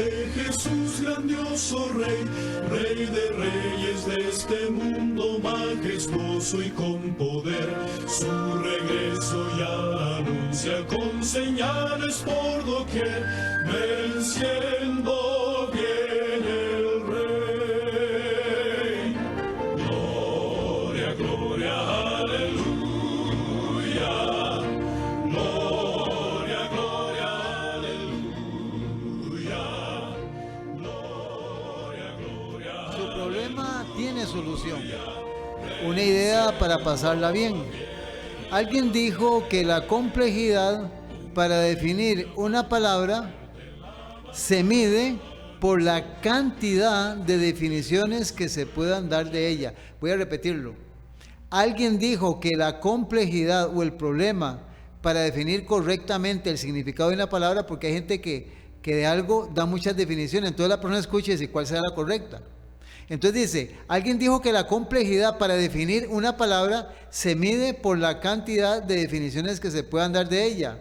de Jesús, grandioso Rey, Rey de reyes de este mundo, majestuoso y con poder. Su regreso ya anuncia con señales por doquier, venciendo viene el Rey. Gloria, gloria, aleluya. Gloria, gloria, aleluya. Gloria, gloria. Su problema tiene solución. Una idea para pasarla bien. Alguien dijo que la complejidad para definir una palabra se mide por la cantidad de definiciones que se puedan dar de ella. Voy a repetirlo. Alguien dijo que la complejidad o el problema para definir correctamente el significado de una palabra, porque hay gente que de algo da muchas definiciones, entonces la persona escucha y dice cuál será la correcta. Entonces dice, alguien dijo que la complejidad para definir una palabra se mide por la cantidad de definiciones que se puedan dar de ella.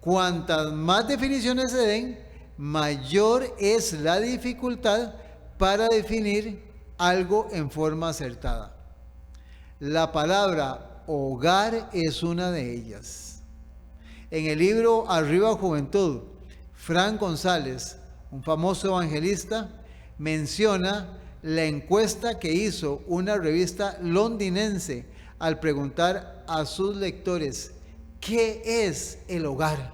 Cuantas más definiciones se den, mayor es la dificultad para definir algo en forma acertada. La palabra hogar es una de ellas. En el libro Arriba Juventud, Fran González, un famoso evangelista, menciona la encuesta que hizo una revista londinense al preguntar a sus lectores, ¿qué es el hogar?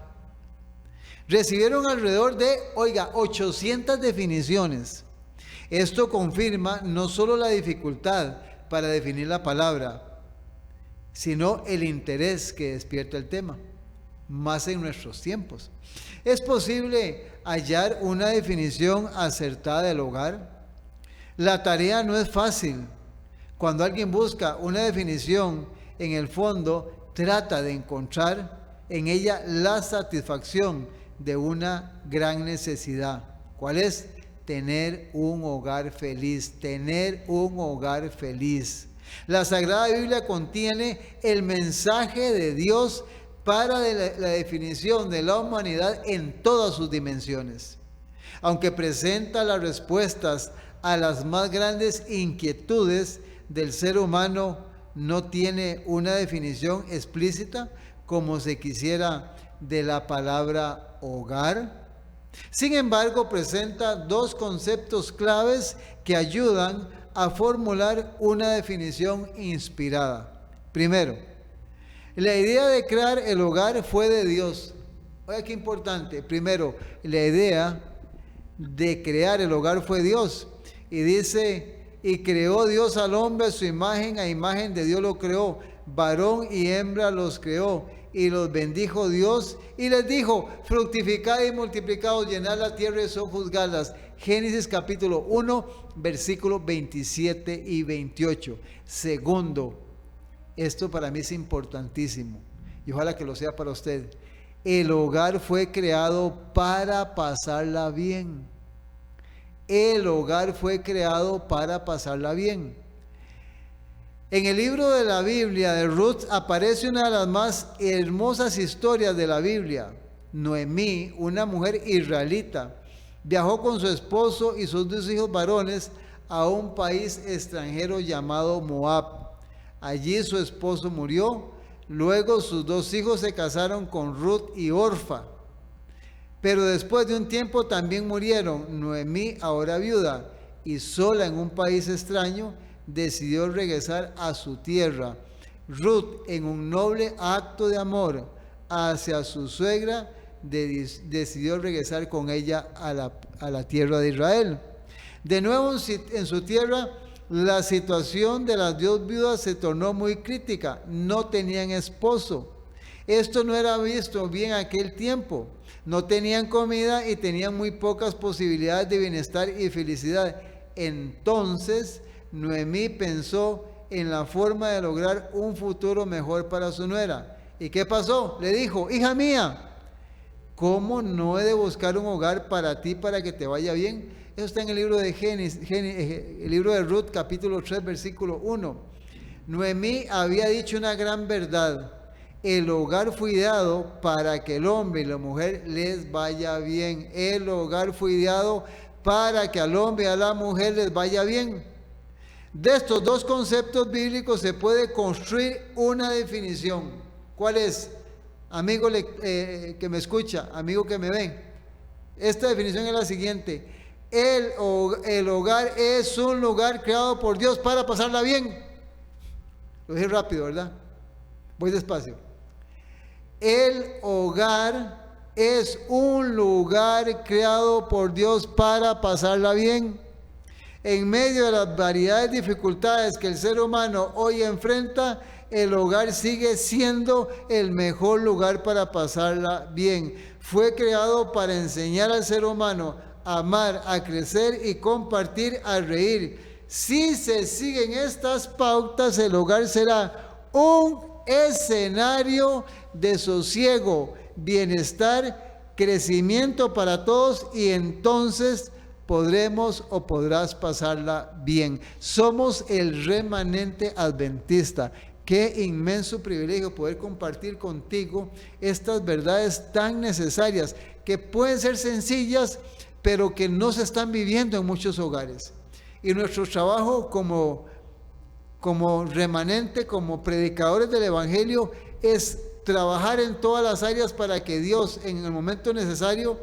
Recibieron alrededor de, 800 definiciones. Esto confirma no solo la dificultad para definir la palabra, sino el interés que despierta el tema, más en nuestros tiempos. ¿Es posible hallar una definición acertada del hogar? La tarea no es fácil. Cuando alguien busca una definición, en el fondo trata de encontrar en ella la satisfacción de una gran necesidad. ¿Cuál es? Tener un hogar feliz, tener un hogar feliz. La Sagrada Biblia contiene el mensaje de Dios para la definición de la humanidad en todas sus dimensiones. Aunque presenta las respuestas a las más grandes inquietudes del ser humano, no tiene una definición explícita como se quisiera de la palabra hogar. Sin embargo, presenta dos conceptos claves que ayudan a formular una definición inspirada. Primero, la idea de crear el hogar fue de Dios. Oiga, qué importante. Primero, la idea de crear el hogar fue Dios. Y dice, y creó Dios al hombre a su imagen, a imagen de Dios lo creó, varón y hembra los creó, y los bendijo Dios, y les dijo, fructificad y multiplicaos, llenad la tierra y sojuzgadlas. Génesis capítulo 1, versículos 27 y 28. Segundo, esto para mí es importantísimo, y ojalá que lo sea para usted. El hogar fue creado para pasarla bien. El hogar fue creado para pasarla bien. En el libro de la Biblia de Ruth aparece una de las más hermosas historias de la Biblia. Noemí, una mujer israelita, viajó con su esposo y sus 2 hijos varones a un país extranjero llamado Moab. Allí su esposo murió. Luego sus 2 hijos se casaron con Ruth y Orfa. Pero después de un tiempo también murieron. Noemí, ahora viuda y sola en un país extraño, decidió regresar a su tierra. Ruth, en un noble acto de amor hacia su suegra, decidió regresar con ella a la tierra de Israel. De nuevo en su tierra, la situación de las 2 viudas se tornó muy crítica. No tenían esposo. Esto no era visto bien en aquel tiempo. No tenían comida y tenían muy pocas posibilidades de bienestar y felicidad. Entonces, Noemí pensó en la forma de lograr un futuro mejor para su nuera. ¿Y qué pasó? Le dijo, hija mía, ¿cómo no he de buscar un hogar para ti para que te vaya bien? Eso está en el libro de el libro de Ruth, capítulo 3, versículo 1. Noemí había dicho una gran verdad. El hogar fue ideado para que el hombre y la mujer les vaya bien. El hogar fue ideado para que al hombre y a la mujer les vaya bien. De estos dos conceptos bíblicos se puede construir una definición. ¿Cuál es? Amigo que me escucha, amigo que me ve. Esta definición es la siguiente. El hogar es un lugar creado por Dios para pasarla bien. Lo dije rápido, ¿verdad? Voy despacio. El hogar es un lugar creado por Dios para pasarla bien. En medio de las variedades de dificultades que el ser humano hoy enfrenta, el hogar sigue siendo el mejor lugar para pasarla bien. Fue creado para enseñar al ser humano a amar, a crecer y compartir, a reír. Si se siguen estas pautas, el hogar será un escenario de sosiego, bienestar, crecimiento para todos, y entonces podremos o podrás pasarla bien. Somos el remanente adventista. Qué inmenso privilegio poder compartir contigo estas verdades tan necesarias, que pueden ser sencillas, pero que no se están viviendo en muchos hogares. Y nuestro trabajo como remanente, como predicadores del Evangelio, es trabajar en todas las áreas para que Dios, en el momento necesario,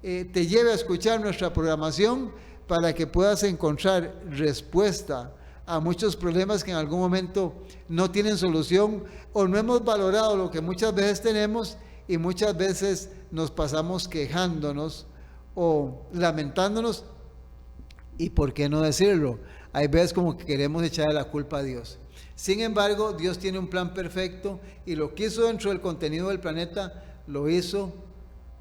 te lleve a escuchar nuestra programación, para que puedas encontrar respuesta a muchos problemas que en algún momento no tienen solución, o no hemos valorado lo que muchas veces tenemos, y muchas veces nos pasamos quejándonos o lamentándonos. Y por qué no decirlo, hay veces como que queremos echarle la culpa a Dios. Sin embargo, Dios tiene un plan perfecto, y lo que hizo dentro del contenido del planeta, lo hizo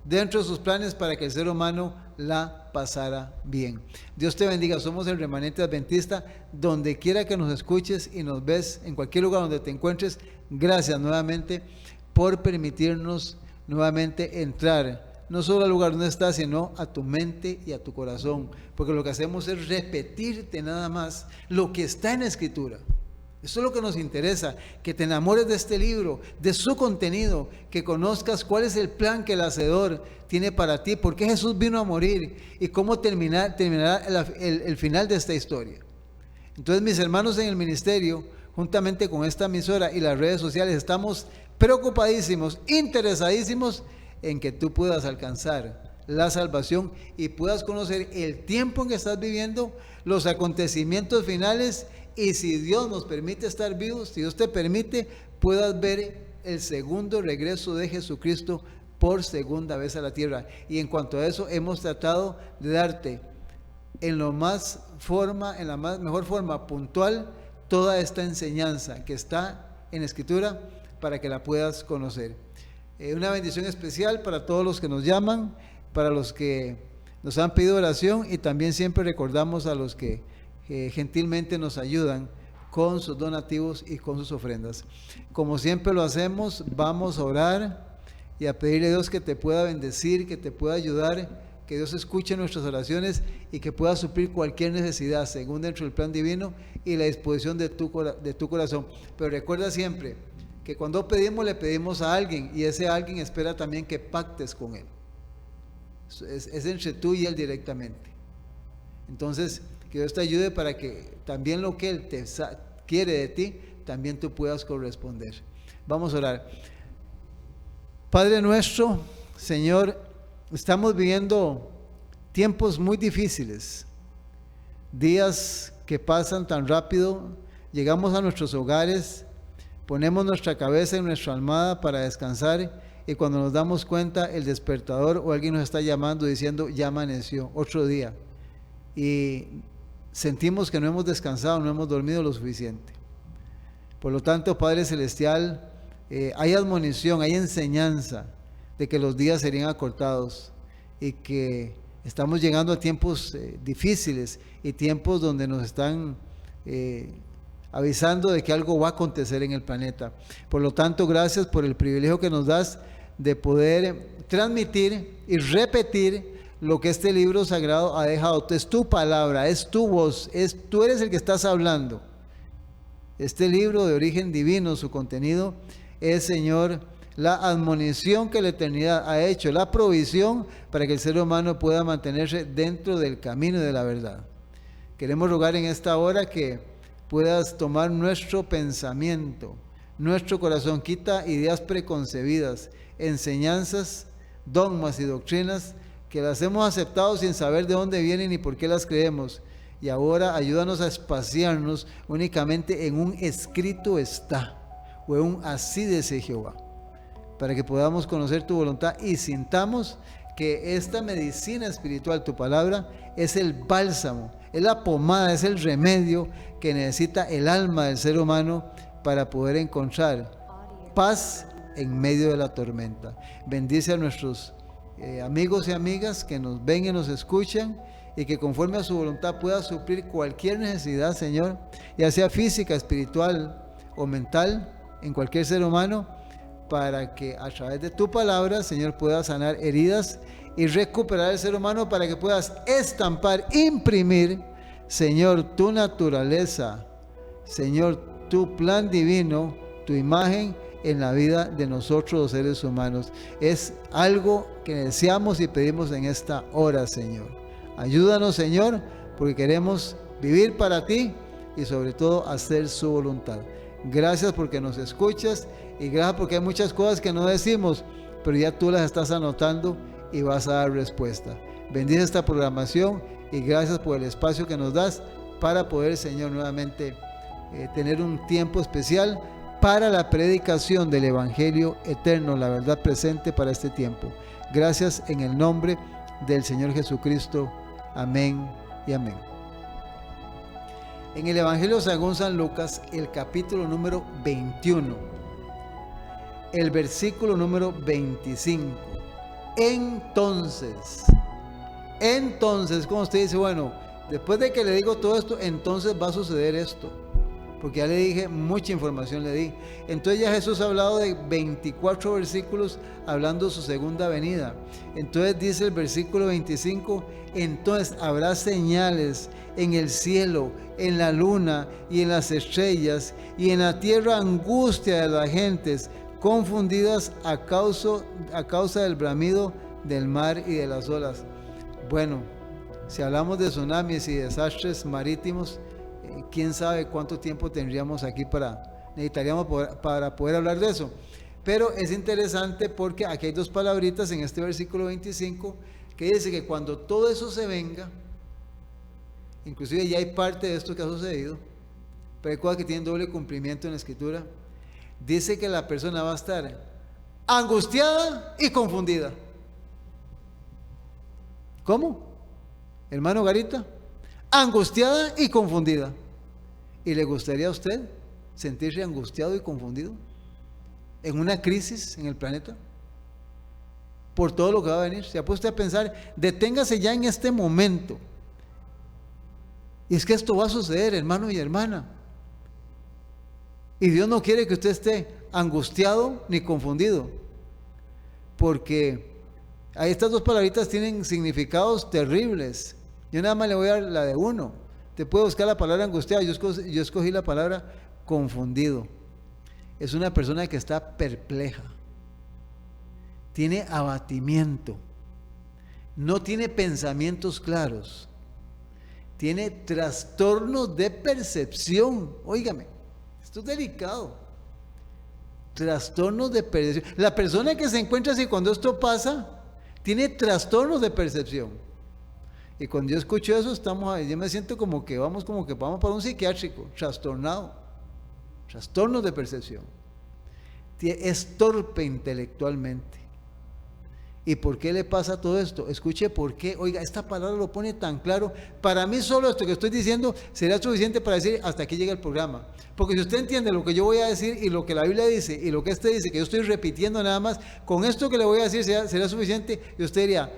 dentro de sus planes para que el ser humano la pasara bien. Dios te bendiga. Somos el remanente adventista. Donde quiera que nos escuches y nos ves, en cualquier lugar donde te encuentres, gracias nuevamente por permitirnos nuevamente entrar, no solo al lugar donde estás, sino a tu mente y a tu corazón, porque lo que hacemos es repetirte nada más lo que está en la Escritura. Eso es lo que nos interesa, que te enamores de este libro, de su contenido, que conozcas cuál es el plan que el Hacedor tiene para ti, por qué Jesús vino a morir y cómo terminará el final de esta historia. Entonces, mis hermanos en el ministerio, juntamente con esta emisora y las redes sociales, estamos preocupadísimos, interesadísimos en que tú puedas alcanzar la salvación y puedas conocer el tiempo en que estás viviendo, los acontecimientos finales, y si Dios nos permite estar vivos, si Dios te permite, puedas ver el segundo regreso de Jesucristo por segunda vez a la tierra. Y en cuanto a eso, hemos tratado de darte en la mejor forma puntual toda esta enseñanza que está en la Escritura, para que la puedas conocer. Una bendición especial para todos los que nos llaman, para los que nos han pedido oración, y también siempre recordamos a los que gentilmente nos ayudan con sus donativos y con sus ofrendas. Como siempre lo hacemos, vamos a orar y a pedirle a Dios que te pueda bendecir, que te pueda ayudar, que Dios escuche nuestras oraciones y que pueda suplir cualquier necesidad según dentro del plan divino y la disposición de tu corazón. Pero recuerda siempre que cuando pedimos, le pedimos a alguien, y ese alguien espera también que pactes con él. Es entre tú y él directamente. Entonces, que Dios te ayude para que también lo que Él quiere de ti, también tú puedas corresponder. Vamos a orar. Padre nuestro, Señor, estamos viviendo tiempos muy difíciles, días que pasan tan rápido. Llegamos a nuestros hogares, ponemos nuestra cabeza en nuestra almohada para descansar, y cuando nos damos cuenta, el despertador o alguien nos está llamando diciendo: ya amaneció, otro día. Y sentimos que no hemos descansado, no hemos dormido lo suficiente. Por lo tanto, Padre Celestial, hay admonición, hay enseñanza de que los días serían acortados, y que estamos llegando a tiempos difíciles, y tiempos donde nos están avisando de que algo va a acontecer en el planeta. Por lo tanto, gracias por el privilegio que nos das de poder transmitir y repetir lo que este libro sagrado ha dejado. Es tu palabra, es tu voz, tú eres el que estás hablando. Este libro de origen divino, su contenido, es, Señor, la admonición que la eternidad ha hecho, la provisión para que el ser humano pueda mantenerse dentro del camino de la verdad. Queremos rogar en esta hora que puedas tomar nuestro pensamiento, nuestro corazón, quita ideas preconcebidas, enseñanzas, dogmas y doctrinas que las hemos aceptado sin saber de dónde vienen y por qué las creemos. Y ahora ayúdanos a espaciarnos únicamente en un escrito está, o en un así dice Jehová, para que podamos conocer tu voluntad y sintamos que esta medicina espiritual, tu palabra, es el bálsamo, es la pomada, es el remedio que necesita el alma del ser humano para poder encontrar paz en medio de la tormenta. Bendice a nuestros amigos y amigas que nos ven y nos escuchan, y que conforme a su voluntad pueda suplir cualquier necesidad, Señor, ya sea física, espiritual o mental, en cualquier ser humano, para que a través de tu palabra, Señor, pueda sanar heridas y recuperar el ser humano, para que puedas estampar, imprimir, Señor, tu naturaleza, Señor, tu plan divino, tu imagen en la vida de nosotros los seres humanos. Es algo que deseamos y pedimos en esta hora, Señor. Ayúdanos, Señor, porque queremos vivir para ti y sobre todo hacer su voluntad. Gracias porque nos escuchas y gracias porque hay muchas cosas que no decimos, pero ya tú las estás anotando y vas a dar respuesta. Bendice esta programación y gracias por el espacio que nos das para poder, Señor, nuevamente tener un tiempo especial para la predicación del Evangelio eterno, la verdad presente para este tiempo. Gracias en el nombre del Señor Jesucristo. Amén y amén. En el Evangelio según San Lucas, el capítulo número 21, el versículo número 25. Entonces, como usted dice, bueno, después de que le digo todo esto, entonces va a suceder esto. Porque ya le dije, mucha información le di. Entonces ya Jesús ha hablado de 24 versículos hablando de su segunda venida. Entonces dice el versículo 25, entonces habrá señales en el cielo, en la luna y en las estrellas, y en la tierra angustia de las gentes, confundidas a causa del bramido del mar y de las olas. Bueno, si hablamos de tsunamis y desastres marítimos, quién sabe cuánto tiempo tendríamos aquí necesitaríamos para poder hablar de eso. Pero es interesante porque aquí hay dos palabritas en este versículo 25 que dice que cuando todo eso se venga, inclusive ya hay parte de esto que ha sucedido, pero hay cosas que tienen doble cumplimiento en la escritura. Dice que la persona va a estar angustiada y confundida. ¿Cómo? Hermano Garita, angustiada y confundida. ¿Y le gustaría a usted sentirse angustiado y confundido en una crisis en el planeta por todo lo que va a venir? Se ha puesto a pensar, deténgase ya en este momento. Y es que esto va a suceder, hermano y hermana. Y Dios no quiere que usted esté angustiado ni confundido, porque estas dos palabritas tienen significados terribles. Yo nada más le voy a dar la de uno. Te puede buscar la palabra angustiado. Yo escogí la palabra confundido. Es una persona que está perpleja, tiene abatimiento, no tiene pensamientos claros, tiene trastornos de percepción. Óigame, esto es delicado. Trastornos de percepción. La persona que se encuentra así cuando esto pasa tiene trastornos de percepción. Y cuando yo escucho eso, yo me siento como que vamos para un psiquiátrico, trastornado, trastornos de percepción. Es torpe intelectualmente. ¿Y por qué le pasa todo esto? Escuche por qué. Oiga, esta palabra lo pone tan claro. Para mí solo esto que estoy diciendo será suficiente para decir hasta aquí llega el programa. Porque si usted entiende lo que yo voy a decir y lo que la Biblia dice y lo que este dice, que yo estoy repitiendo nada más, con esto que le voy a decir será suficiente. Y usted diría,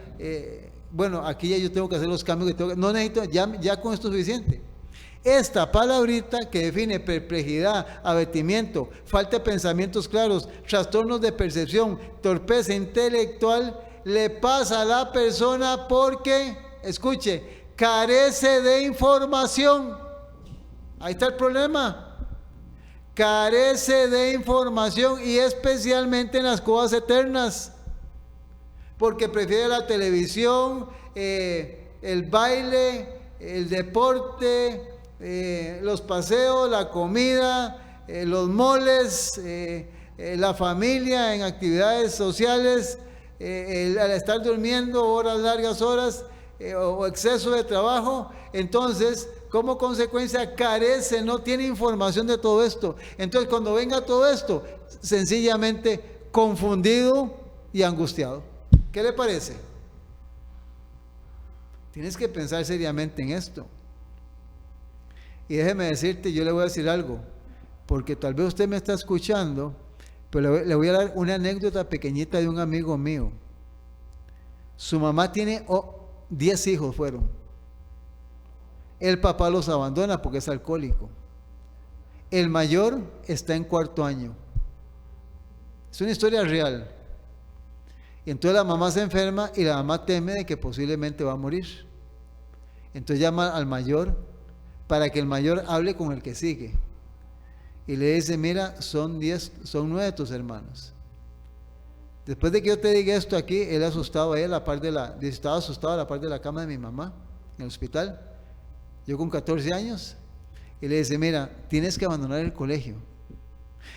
bueno, aquí ya yo tengo que hacer los cambios que no necesito, ya con esto es suficiente. Esta palabrita que define perplejidad, abatimiento, falta de pensamientos claros, trastornos de percepción, torpeza intelectual, le pasa a la persona porque, escuche, carece de información. Ahí está el problema. carece de información y especialmente en las cosas eternas, porque prefiere la televisión, el baile, el deporte, los paseos, la comida, los moles, la familia en actividades sociales, al estar durmiendo horas, largas horas, o exceso de trabajo. Entonces, como consecuencia, carece, no tiene información de todo esto. Entonces, cuando venga todo esto, sencillamente confundido y angustiado. ¿Qué le parece? Tienes que pensar seriamente en esto. Y déjeme decirte, yo le voy a decir algo, porque tal vez usted me está escuchando, pero le voy a dar una anécdota pequeñita de un amigo mío. Su mamá tiene 10 hijos fueron. El papá los abandona porque es alcohólico. El mayor está en 4º año. Es una historia real. Y entonces la mamá se enferma y la mamá teme de que posiblemente va a morir. Entonces llama al mayor para que el mayor hable con el que sigue. Y le dice, mira, son 9 de tus hermanos. Después de que yo te diga esto aquí, él asustado ahí estaba asustado a la par de la cama de mi mamá en el hospital. Yo con 14 años. Y le dice, mira, tienes que abandonar el colegio.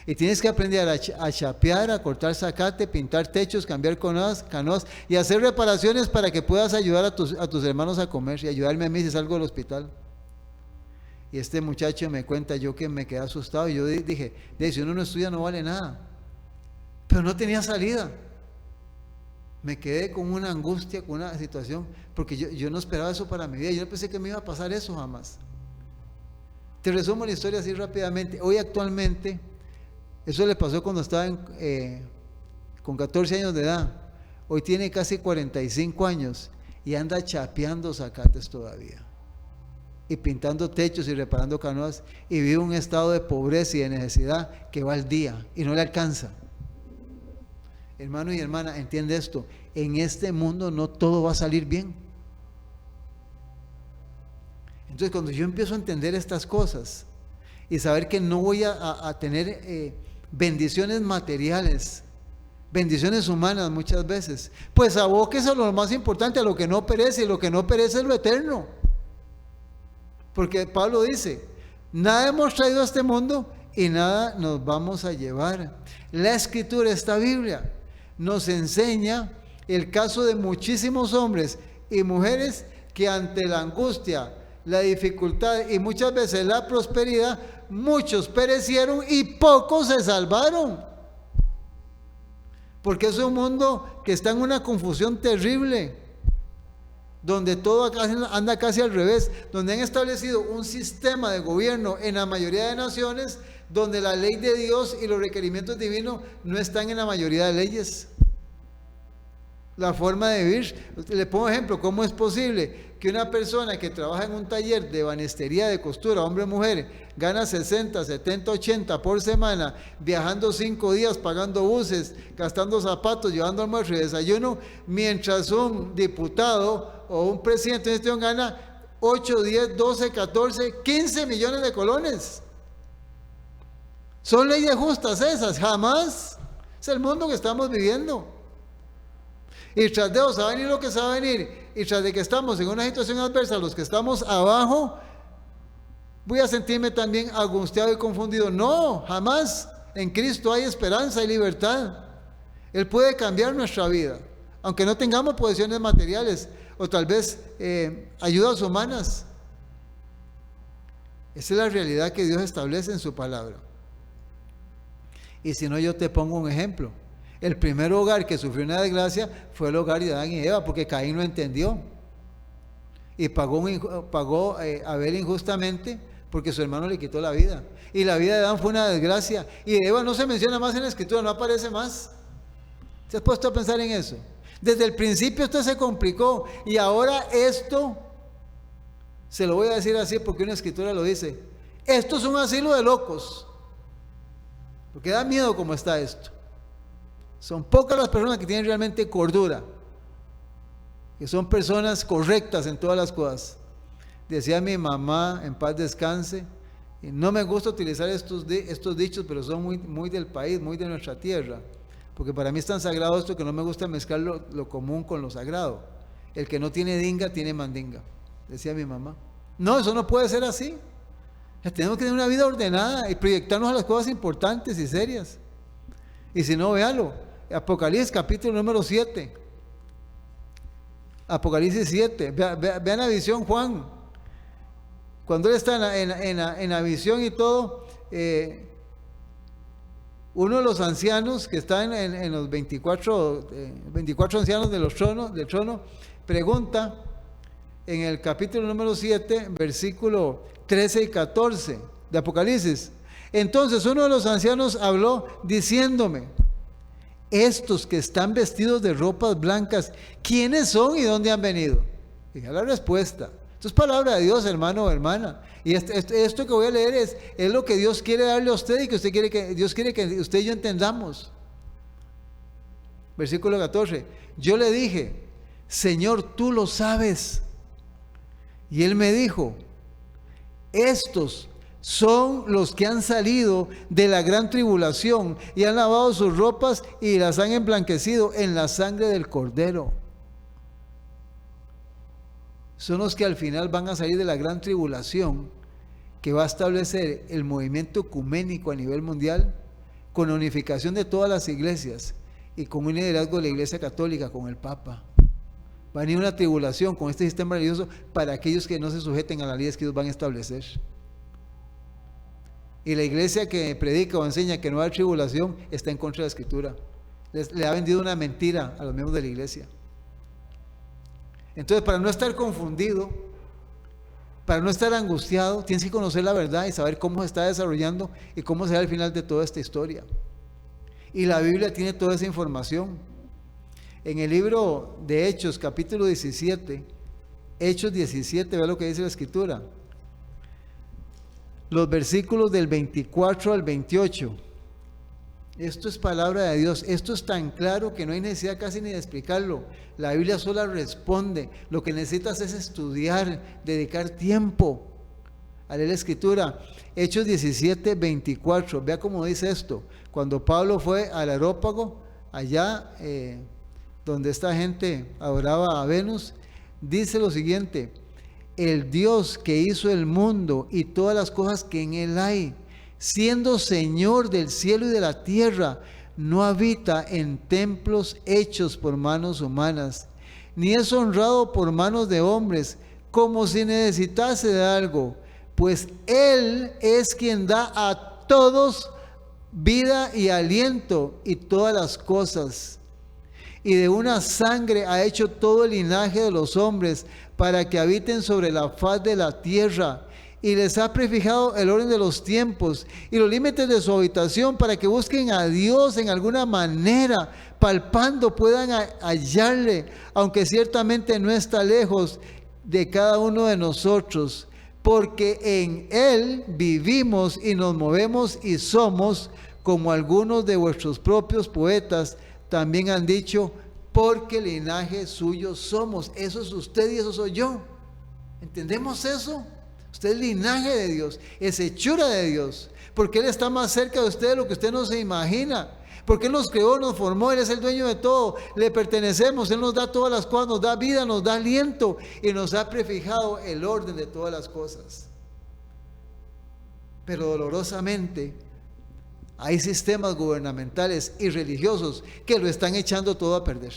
Y tienes que aprender a chapear, a cortar zacate, pintar techos, cambiar canoas y hacer reparaciones para que puedas ayudar a tus hermanos a comer y ayudarme a mí si salgo del hospital. Y este muchacho me cuenta, yo que me quedé asustado, y yo dije, si uno no estudia no vale nada. Pero no tenía salida. Me quedé con una angustia, con una situación, porque yo no esperaba eso para mi vida. Yo no pensé que me iba a pasar eso jamás. Te resumo la historia así rápidamente. Hoy actualmente, eso le pasó cuando estaba con 14 años de edad. Hoy tiene casi 45 años y anda chapeando zacates todavía. Y pintando techos y reparando canoas, y vive un estado de pobreza y de necesidad que va al día y no le alcanza. Hermano y hermana, entiende esto: en este mundo no todo va a salir bien. Entonces, cuando yo empiezo a entender estas cosas y saber que no voy a tener bendiciones materiales, bendiciones humanas muchas veces, pues abóquese a lo más importante, a lo que no perece, y lo que no perece es lo eterno. Porque Pablo dice, nada hemos traído a este mundo y nada nos vamos a llevar. La Escritura, esta Biblia, nos enseña el caso de muchísimos hombres y mujeres que ante la angustia, la dificultad y muchas veces la prosperidad, muchos perecieron y pocos se salvaron. Porque es un mundo que está en una confusión terrible, donde todo anda casi al revés, donde han establecido un sistema de gobierno en la mayoría de naciones, donde la ley de Dios y los requerimientos divinos no están en la mayoría de leyes. La forma de vivir, le pongo ejemplo, ¿cómo es posible que una persona que trabaja en un taller de ebanistería, de costura, hombre o mujer, gana 60, 70, 80 por semana, viajando 5 días, pagando buses, gastando zapatos, llevando almuerzo y desayuno, mientras un diputado o un presidente de institución gana 8, 10, 12, 14, 15 millones de colones? ¿Son leyes justas esas? Jamás. Es el mundo que estamos viviendo. Y tras de eso se va a venir lo que se va a venir, y tras de que estamos en una situación adversa, los que estamos abajo, voy a sentirme también angustiado y confundido. No, jamás. En Cristo hay esperanza y libertad. Él puede cambiar nuestra vida, aunque no tengamos posesiones materiales, o tal vez ayudas humanas. Esa es la realidad que Dios establece en su palabra. Y si no, yo te pongo un ejemplo. El primer hogar que sufrió una desgracia fue el hogar de Adán y Eva, porque Caín no entendió y pagó Abel injustamente porque su hermano le quitó la vida, y la vida de Adán fue una desgracia, y de Eva no se menciona más en la Escritura, no aparece más. ¿Se has puesto a pensar en eso? Desde el principio esto se complicó, y ahora esto, se lo voy a decir así porque una Escritura lo dice, esto es un asilo de locos, porque da miedo como está esto. Son pocas las personas que tienen realmente cordura, que son personas correctas en todas las cosas. Decía mi mamá, en paz descanse, Y no me gusta utilizar estos dichos, pero son muy del país, muy de nuestra tierra. Porque para mí es tan sagrado esto que no me gusta mezclar lo común con lo sagrado. El que no tiene dinga, tiene mandinga, decía mi mamá. No, eso no puede ser así. Tenemos que tener una vida ordenada y proyectarnos a las cosas importantes y serias. Y si no, véalo. Apocalipsis capítulo número 7. Apocalipsis 7. Vean la visión Juan. Cuando él está en la visión y todo, uno de los ancianos que está en los 24 ancianos del trono, pregunta en el capítulo número 7, versículo 13 y 14 de Apocalipsis. Entonces uno de los ancianos habló diciéndome: estos que están vestidos de ropas blancas, ¿quiénes son y dónde han venido? Fija la respuesta. Esto es palabra de Dios, hermano o hermana. Y esto que voy a leer es lo que Dios quiere darle a usted y que Dios quiere que usted y yo entendamos. Versículo 14. Yo le dije: Señor, tú lo sabes. Y él me dijo: estos son los que han salido de la gran tribulación y han lavado sus ropas y las han emblanquecido en la sangre del Cordero. Son los que al final van a salir de la gran tribulación que va a establecer el movimiento ecuménico a nivel mundial, con la unificación de todas las iglesias y con un liderazgo de la Iglesia Católica, con el Papa. Va a venir una tribulación con este sistema religioso para aquellos que no se sujeten a las leyes que ellos van a establecer. Y la iglesia que predica o enseña que no hay tribulación está en contra de la Escritura. Le ha vendido una mentira a los miembros de la iglesia. Entonces, para no estar confundido, para no estar angustiado, tienes que conocer la verdad y saber cómo se está desarrollando y cómo será el final de toda esta historia. Y la Biblia tiene toda esa información. En el libro de Hechos, capítulo 17, Hechos 17, vea lo que dice la Escritura. Los versículos del 24 al 28. Esto es palabra de Dios. Esto es tan claro que no hay necesidad casi ni de explicarlo. La Biblia sola responde. Lo que necesitas es estudiar, dedicar tiempo a leer la Escritura. Hechos 17, 24. Vea cómo dice esto. Cuando Pablo fue al Areópago, allá donde esta gente adoraba a Venus, dice lo siguiente: el Dios que hizo el mundo y todas las cosas que en él hay, siendo Señor del cielo y de la tierra, no habita en templos hechos por manos humanas, ni es honrado por manos de hombres, como si necesitase de algo, pues Él es quien da a todos vida y aliento y todas las cosas. Y de una sangre ha hecho todo el linaje de los hombres para que habiten sobre la faz de la tierra. Y les ha prefijado el orden de los tiempos y los límites de su habitación para que busquen a Dios en alguna manera, palpando puedan hallarle, aunque ciertamente no está lejos de cada uno de nosotros, porque en Él vivimos y nos movemos y somos, como algunos de vuestros propios poetas también han dicho, porque linaje suyo somos. Eso es usted y eso soy yo. ¿Entendemos eso? Usted es linaje de Dios, es hechura de Dios, porque Él está más cerca de usted de lo que usted no se imagina, porque Él nos creó, nos formó, Él es el dueño de todo, le pertenecemos, Él nos da todas las cosas, nos da vida, nos da aliento y nos ha prefijado el orden de todas las cosas. Pero dolorosamente hay sistemas gubernamentales y religiosos que lo están echando todo a perder.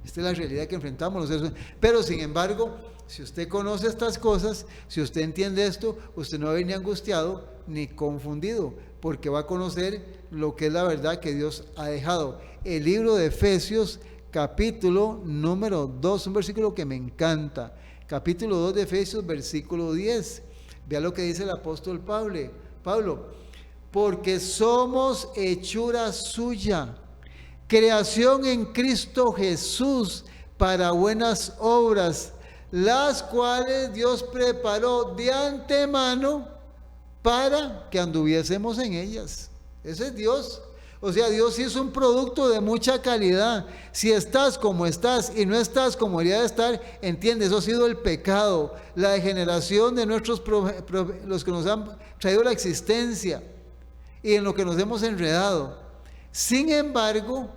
Esta es la realidad que enfrentamos los seres humanos. Pero sin embargo, si usted conoce estas cosas, si usted entiende esto, usted no va a ir ni angustiado ni confundido, porque va a conocer lo que es la verdad que Dios ha dejado. El libro de Efesios, capítulo número 2, un versículo que me encanta. Capítulo 2 de Efesios, versículo 10. Vea lo que dice el apóstol Pablo. Porque somos hechura suya, creación en Cristo Jesús para buenas obras, las cuales Dios preparó de antemano para que anduviésemos en ellas. Ese es Dios. O sea, Dios hizo un producto de mucha calidad. Si estás como estás y no estás como debería de estar, entiende, eso ha sido el pecado, la degeneración de los que nos han traído la existencia y en lo que nos hemos enredado. Sin embargo,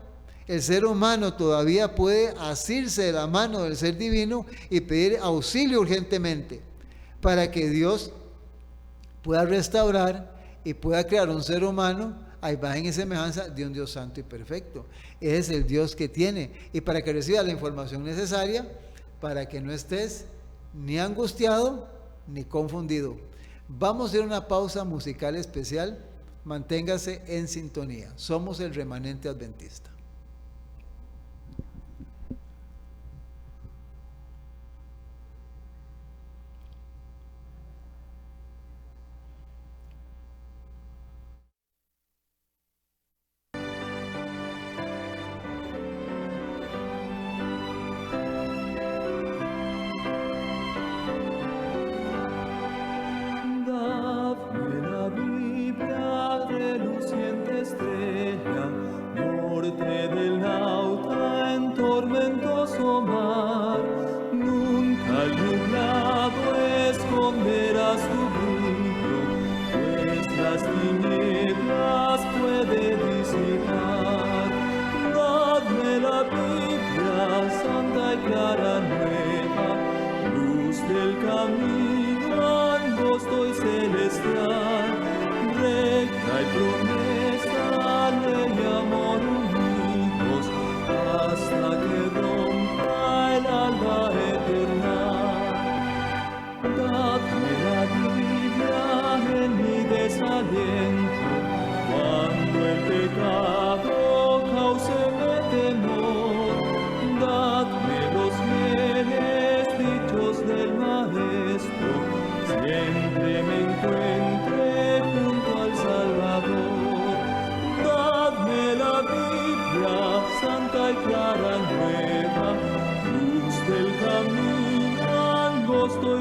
el ser humano todavía puede asirse de la mano del ser divino y pedir auxilio urgentemente para que Dios pueda restaurar y pueda crear un ser humano a imagen y semejanza de un Dios santo y perfecto. Ese es el Dios que tiene. Y para que recibas la información necesaria, para que no estés ni angustiado ni confundido. Vamos a ir a una pausa musical especial. Manténgase en sintonía. Somos el remanente adventista.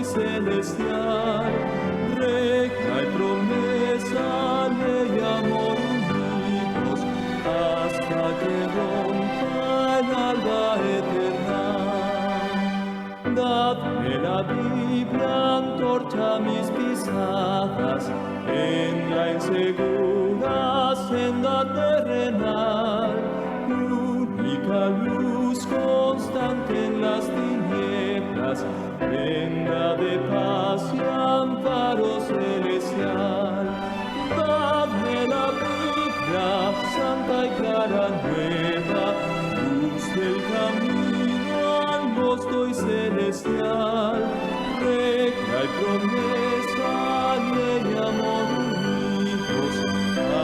Celestial, recta y promesa, ley, amor unidos, hasta que rompa el alba eterna. Dadme la Biblia, antorcha a mis pisadas, en la insegura senda terrenal, única luz constante en las tinieblas, prenda de paz y amparo celestial. Dadme la Biblia, santa y clara nueva, luz del camino angosto y celestial, regla y promesa, ley y amor unidos,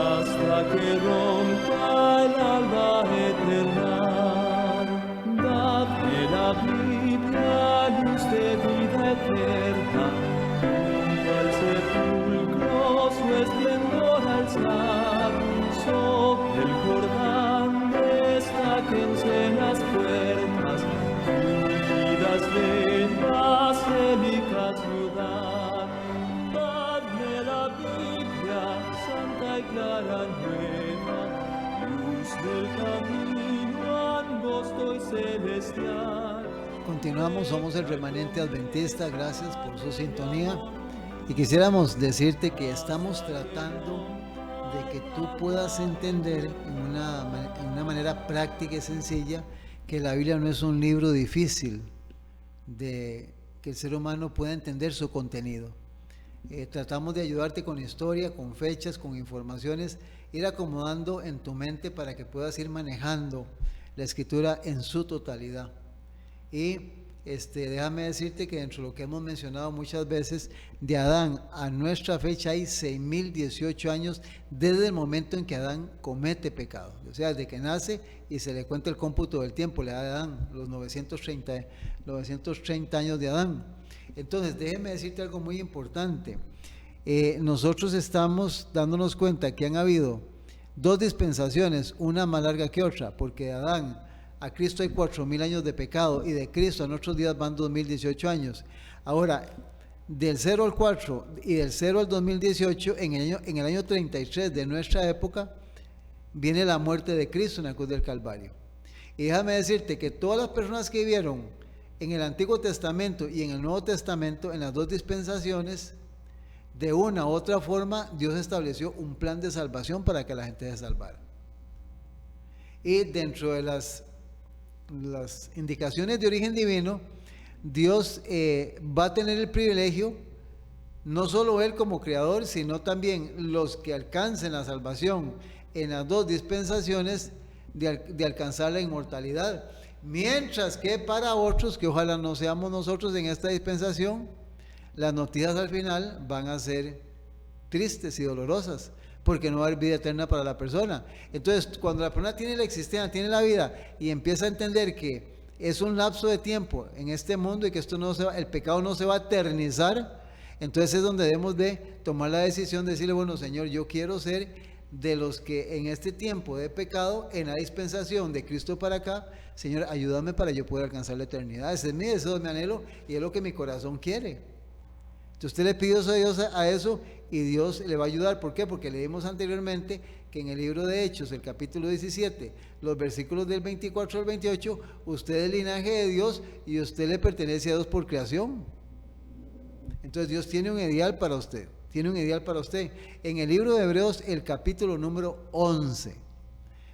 hasta que rompa el alba eterna. Dadme la Biblia, luz de vida eterna, junto al sepulcro su esplendor alzar, sobre el Jordán destáquense las puertas, unidas venas, célica ciudad. Dadme la Biblia, santa y clara nueva, luz del camino angosto y celestial. Continuamos, somos el remanente adventista, gracias por su sintonía y quisiéramos decirte que estamos tratando de que tú puedas entender en una manera práctica y sencilla que la Biblia no es un libro difícil de que el ser humano pueda entender su contenido. Tratamos de ayudarte con historia, con fechas, con informaciones, ir acomodando en tu mente para que puedas ir manejando la escritura en su totalidad. Y déjame decirte que dentro de lo que hemos mencionado muchas veces, de Adán a nuestra fecha hay 6.018 años desde el momento en que Adán comete pecado. O sea, desde que nace y se le cuenta el cómputo del tiempo, le da a Adán los 930 años de Adán. Entonces, déjeme decirte algo muy importante. Nosotros estamos dándonos cuenta que han habido dos dispensaciones, una más larga que otra, porque de Adán a Cristo hay 4.000 años de pecado y de Cristo a nuestros días van 2.018 años. Ahora, del 0 al 4 y del 0 al 2018, en el año 33 de nuestra época, viene la muerte de Cristo en la cruz del Calvario. Y déjame decirte que todas las personas que vivieron en el Antiguo Testamento y en el Nuevo Testamento, en las dos dispensaciones, de una u otra forma, Dios estableció un plan de salvación para que la gente se salvara. Y dentro de las indicaciones de origen divino, Dios va a tener el privilegio, no solo Él como creador, sino también los que alcancen la salvación en las dos dispensaciones, de alcanzar la inmortalidad. Mientras que para otros, que ojalá no seamos nosotros en esta dispensación, las noticias al final van a ser tristes y dolorosas, porque no va a haber vida eterna para la persona. Entonces, cuando la persona tiene la existencia, tiene la vida, y empieza a entender que es un lapso de tiempo en este mundo y que esto el pecado no se va a eternizar, entonces es donde debemos de tomar la decisión de decirle, bueno, Señor, yo quiero ser de los que en este tiempo de pecado, en la dispensación de Cristo para acá, Señor, ayúdame para yo poder alcanzar la eternidad. Ese es mi deseo, mi anhelo, y es lo que mi corazón quiere. Entonces usted le pide a Dios a eso, y Dios le va a ayudar. ¿Por qué? Porque leímos anteriormente que en el libro de Hechos, el capítulo 17, los versículos del 24 al 28, usted es el linaje de Dios y usted le pertenece a Dios por creación. Entonces Dios tiene un ideal para usted. Tiene un ideal para usted. En el libro de Hebreos, el capítulo número 11.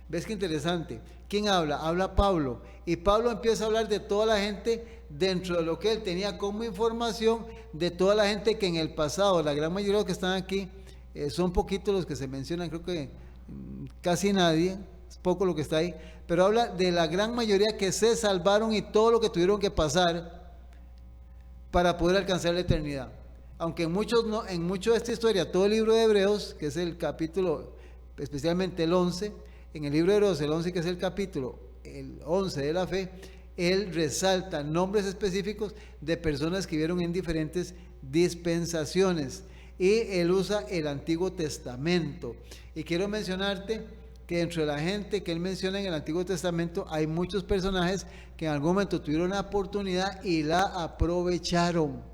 ¿Ves qué interesante? ¿Quién habla? Habla Pablo. Y Pablo empieza a hablar de toda la gente dentro de lo que él tenía como información, de toda la gente que en el pasado, la gran mayoría de los que están aquí, son poquitos los que se mencionan, creo que casi nadie, es poco lo que está ahí, pero habla de la gran mayoría que se salvaron y todo lo que tuvieron que pasar para poder alcanzar la eternidad. Aunque en mucho de esta historia, todo el libro de Hebreos, que es el capítulo, especialmente el 11, en el libro de Hebreos, el 11, que es el capítulo, el 11 de la fe, él resalta nombres específicos de personas que vivieron en diferentes dispensaciones. Y él usa el Antiguo Testamento. Y quiero mencionarte que dentro de la gente que él menciona en el Antiguo Testamento, hay muchos personajes que en algún momento tuvieron la oportunidad y la aprovecharon.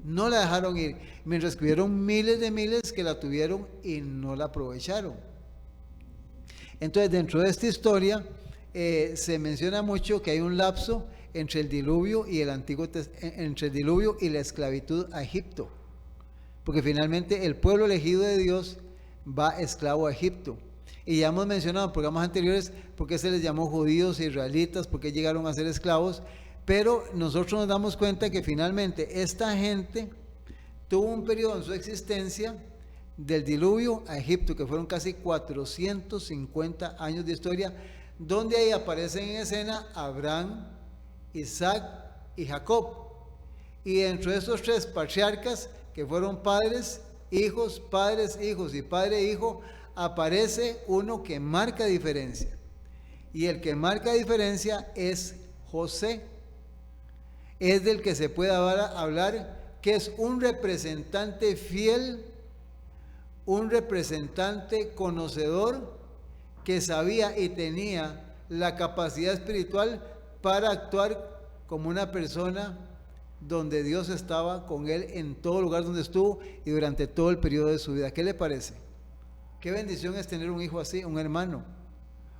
No la dejaron ir, mientras que hubieron miles de miles que la tuvieron y no la aprovecharon. Entonces, dentro de esta historia se menciona mucho que hay un lapso entre el diluvio y entre el diluvio y la esclavitud a Egipto, porque finalmente el pueblo elegido de Dios va esclavo a Egipto. Y ya hemos mencionado en programas anteriores por qué se les llamó judíos e israelitas, por qué llegaron a ser esclavos. Pero nosotros nos damos cuenta que finalmente esta gente tuvo un periodo en su existencia del diluvio a Egipto, que fueron casi 450 años de historia, donde ahí aparecen en escena Abraham, Isaac y Jacob. Y dentro de esos tres patriarcas, que fueron padres, hijos y padre e hijo, aparece uno que marca diferencia. Y el que marca diferencia es José. Es del que se puede hablar que es un representante fiel, un representante conocedor, que sabía y tenía la capacidad espiritual para actuar como una persona donde Dios estaba con él en todo lugar donde estuvo y durante todo el periodo de su vida. ¿Qué le parece? Qué bendición es tener un hijo así, un hermano,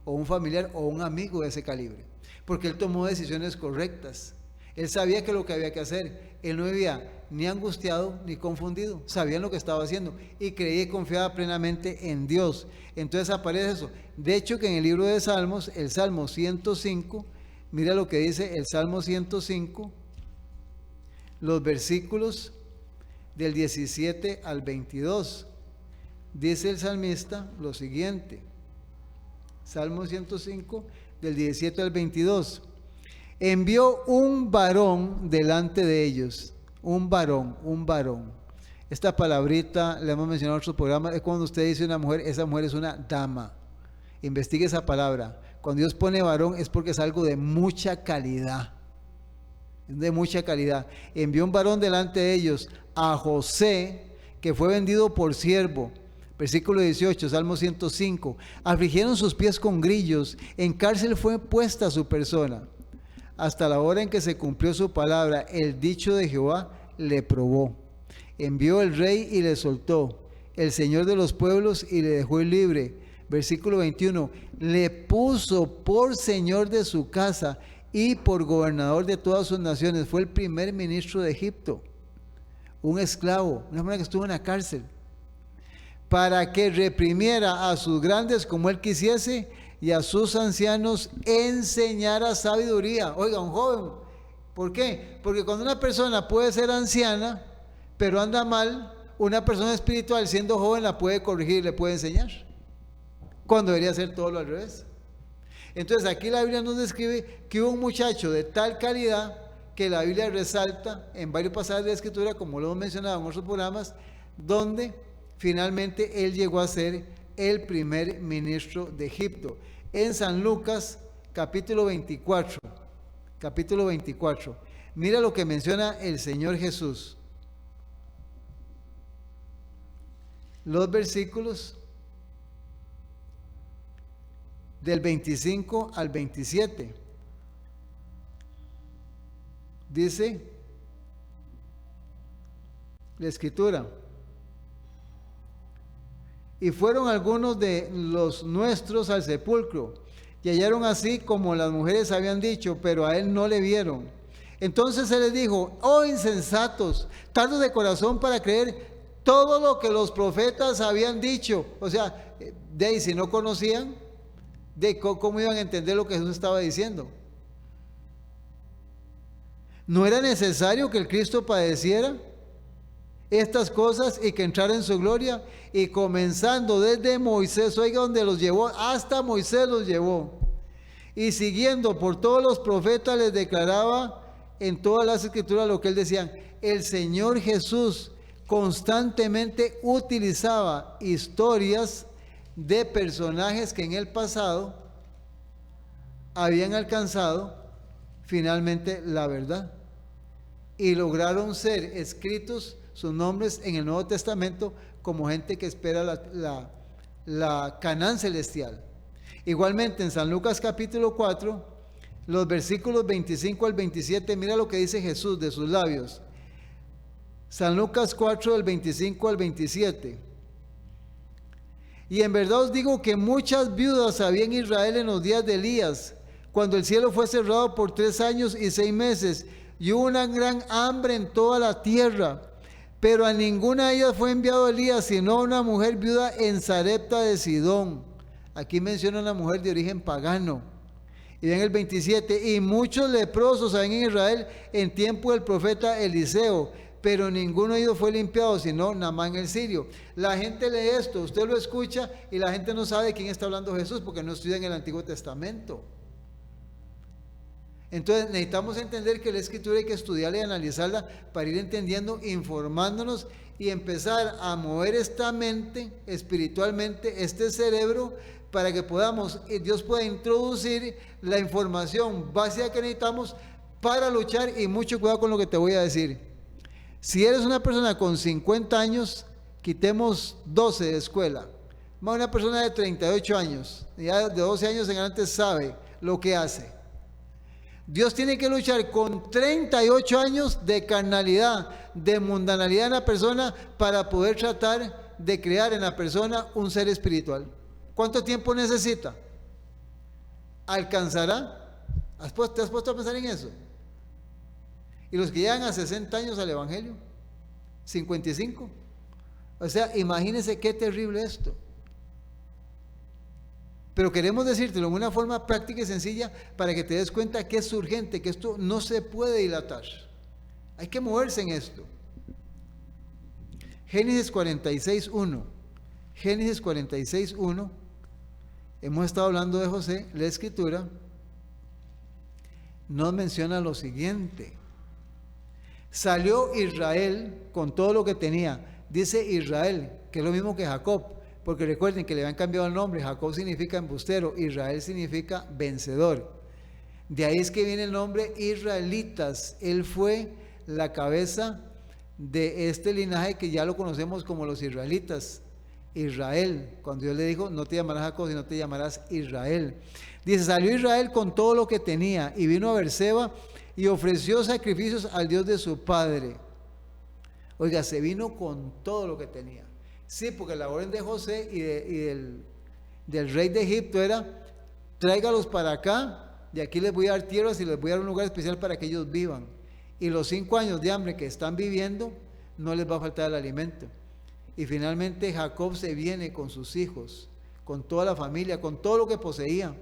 o un familiar, o un amigo de ese calibre, porque él tomó decisiones correctas. Él sabía que lo que había que hacer, él no vivía ni angustiado ni confundido, sabía lo que estaba haciendo y creía y confiaba plenamente en Dios. Entonces aparece eso. De hecho, que en el libro de Salmos, el Salmo 105, mira lo que dice el Salmo 105, los versículos del 17 al 22. Dice el salmista lo siguiente, Salmo 105, del 17 al 22. Envió un varón delante de ellos, un varón. Esta palabrita, la hemos mencionado en otros programas, es cuando usted dice una mujer, esa mujer es una dama. Investigue esa palabra. Cuando Dios pone varón es porque es algo de mucha calidad. De mucha calidad. Envió un varón delante de ellos, a José, que fue vendido por siervo. Versículo 18, Salmo 105. Afligieron sus pies con grillos, en cárcel fue puesta su persona. Hasta la hora en que se cumplió su palabra, el dicho de Jehová le probó. Envió el rey y le soltó, el Señor de los pueblos y le dejó libre, Versículo 21, le puso por señor de su casa y por gobernador de todas sus naciones. Fue el primer ministro de Egipto, un esclavo, una persona que estuvo en la cárcel, para que reprimiera a sus grandes como él quisiese y a sus ancianos enseñara sabiduría. Oiga, un joven, ¿por qué? Porque cuando una persona puede ser anciana, pero anda mal, una persona espiritual siendo joven la puede corregir, le puede enseñar, cuando debería ser todo lo al revés. Entonces aquí la Biblia nos describe que hubo un muchacho de tal calidad que la Biblia resalta en varios pasajes de la Escritura, como lo hemos mencionado en otros programas, donde finalmente él llegó a ser el primer ministro de Egipto. En San Lucas, capítulo 24, mira lo que menciona el Señor Jesús. Los versículos del 25 al 27. Dice la Escritura: y fueron algunos de los nuestros al sepulcro, y hallaron así como las mujeres habían dicho, pero a él no le vieron. Entonces él les dijo: oh insensatos, tardos de corazón para creer todo lo que los profetas habían dicho. O sea, de ahí, si no conocían, de cómo iban a entender lo que Jesús estaba diciendo. ¿No era necesario que el Cristo padeciera estas cosas y que entrara en su gloria? Y comenzando desde Moisés, oiga donde los llevó, hasta Moisés los llevó, y siguiendo por todos los profetas les declaraba en todas las escrituras lo que él decía. El Señor Jesús constantemente utilizaba historias de personajes que en el pasado habían alcanzado finalmente la verdad y lograron ser escritos sus nombres en el Nuevo Testamento como gente que espera la Canaán celestial. Igualmente en San Lucas capítulo 4, los versículos 25 al 27, mira lo que dice Jesús de sus labios. San Lucas 4, del 25 al 27. Y en verdad os digo que muchas viudas había en Israel en los días de Elías, cuando el cielo fue cerrado por 3 años y 6 meses, y hubo una gran hambre en toda la tierra. Pero a ninguna de ellas fue enviado Elías, sino a una mujer viuda en Sarepta de Sidón. Aquí menciona una mujer de origen pagano. Y ven el 27, y muchos leprosos había en Israel en tiempo del profeta Eliseo, pero ninguno de ellos fue limpiado, sino Naamán el sirio. La gente lee esto, usted lo escucha y la gente no sabe de quién está hablando Jesús porque no estudia en el Antiguo Testamento. Entonces necesitamos entender que la Escritura hay que estudiarla y analizarla para ir entendiendo, informándonos y empezar a mover esta mente espiritualmente, este cerebro, para que podamos, Dios pueda introducir la información básica que necesitamos para luchar. Y mucho cuidado con lo que te voy a decir. Si eres una persona con 50 años, quitemos 12 de escuela, más una persona de 38 años, ya de 12 años en adelante sabe lo que hace. Dios tiene que luchar con 38 años de carnalidad, de mundanalidad en la persona para poder tratar de crear en la persona un ser espiritual. ¿Cuánto tiempo necesita? ¿Alcanzará? ¿Te has puesto a pensar en eso? Y los que llegan a 60 años al Evangelio, 55. O sea, imagínense qué terrible esto. Pero queremos decírtelo en una forma práctica y sencilla para que te des cuenta que es urgente, que esto no se puede dilatar. Hay que moverse en esto. Génesis 46:1. Génesis 46:1. Hemos estado hablando de José. La Escritura nos menciona lo siguiente. Salió Israel con todo lo que tenía. Dice Israel, que es lo mismo que Jacob, porque recuerden que le habían cambiado el nombre. Jacob significa embustero, Israel significa vencedor. De ahí es que viene el nombre israelitas. Él fue la cabeza de este linaje que ya lo conocemos como los israelitas. Israel, cuando Dios le dijo, no te llamarás Jacob, sino te llamarás Israel. Dice, salió Israel con todo lo que tenía y vino a Berseba y ofreció sacrificios al Dios de su padre. Oiga, se vino con todo lo que tenía. Sí, porque la orden de José del rey de Egipto era: tráigalos para acá, de aquí les voy a dar tierras y les voy a dar un lugar especial para que ellos vivan. Y los 5 años de hambre que están viviendo, no les va a faltar el alimento. Y finalmente Jacob se viene con sus hijos, con toda la familia, con todo lo que poseía.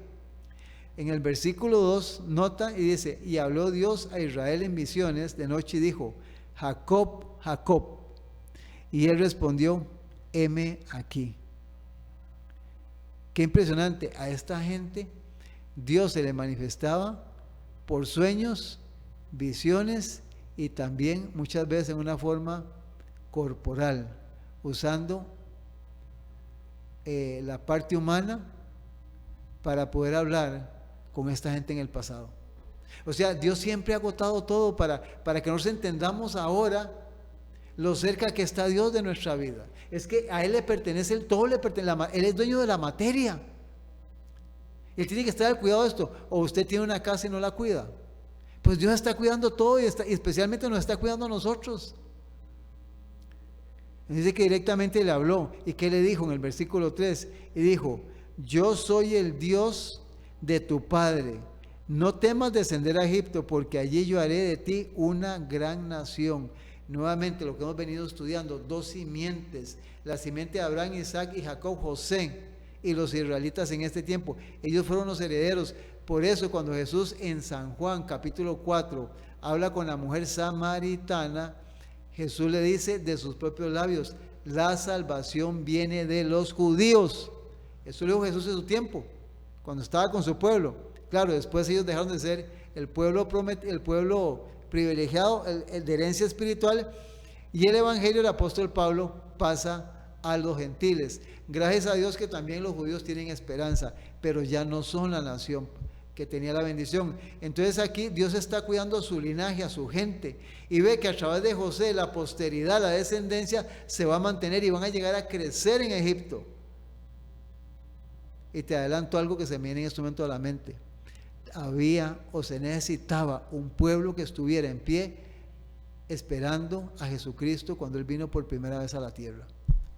En el versículo 2 nota y dice: y habló Dios a Israel en visiones de noche y dijo: Jacob, Jacob. Y él respondió: heme aquí. Qué impresionante. A esta gente Dios se le manifestaba por sueños, visiones y también muchas veces en una forma corporal, usando la parte humana para poder hablar con esta gente en el pasado. O sea, Dios siempre ha agotado todo para que nos entendamos ahora lo cerca que está Dios de nuestra vida. Es que a Él le pertenece el todo, Él es dueño de la materia. Él tiene que estar al cuidado de esto. O usted tiene una casa y no la cuida. Pues Dios está cuidando todo y especialmente nos está cuidando a nosotros. Dice que directamente le habló. ¿Y qué le dijo en el versículo 3? Y dijo: yo soy el Dios de tu padre. No temas descender a Egipto, porque allí yo haré de ti una gran nación. Nuevamente lo que hemos venido estudiando, 2 simientes, la simiente de Abraham, Isaac y Jacob, José y los israelitas en este tiempo. Ellos fueron los herederos. Por eso cuando Jesús en San Juan capítulo 4 habla con la mujer samaritana, Jesús le dice de sus propios labios: la salvación viene de los judíos. Eso lo dijo Jesús en su tiempo, cuando estaba con su pueblo. Claro, después ellos dejaron de ser el pueblo privilegiado, el de herencia espiritual, y el evangelio del apóstol Pablo pasa a los gentiles. Gracias a Dios que también los judíos tienen esperanza, pero ya no son la nación que tenía la bendición. Entonces aquí Dios está cuidando a su linaje, a su gente, y ve que a través de José la posteridad, la descendencia se va a mantener y van a llegar a crecer en Egipto. Y te adelanto algo que se me viene en este momento a la mente. Había o se necesitaba un pueblo que estuviera en pie esperando a Jesucristo cuando Él vino por primera vez a la tierra.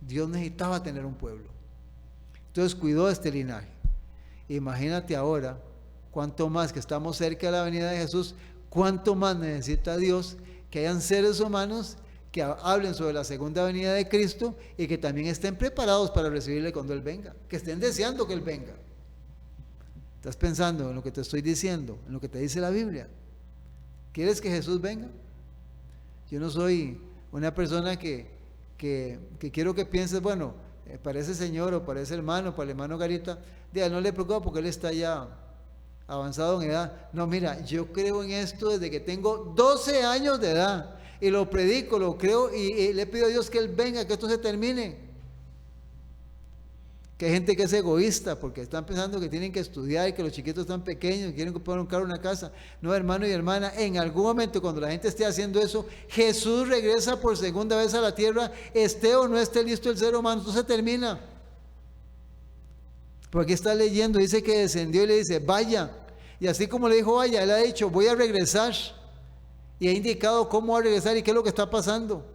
Dios necesitaba tener un pueblo. Entonces cuidó de este linaje. Imagínate ahora, cuánto más que estamos cerca de la venida de Jesús, cuánto más necesita Dios que hayan seres humanos que hablen sobre la segunda venida de Cristo y que también estén preparados para recibirle cuando Él venga, que estén deseando que Él venga. ¿Estás pensando en lo que te estoy diciendo, en lo que te dice la Biblia? ¿Quieres que Jesús venga? Yo no soy una persona que quiero que pienses, bueno, para ese señor o para ese hermano, para el hermano Garita, no le preocupa porque él está ya avanzado en edad. No, mira, yo creo en esto desde que tengo 12 años de edad y lo predico, lo creo y le pido a Dios que Él venga, que esto se termine. Que hay gente que es egoísta porque están pensando que tienen que estudiar y que los chiquitos están pequeños y quieren comprar un carro, una casa. No, hermano y hermana, en algún momento cuando la gente esté haciendo eso, Jesús regresa por segunda vez a la tierra, esté o no esté listo el ser humano, eso se termina. Porque aquí está leyendo, dice que descendió y le dice: vaya. Y así como le dijo vaya, Él ha dicho: voy a regresar. Y ha indicado cómo va a regresar y qué es lo que está pasando.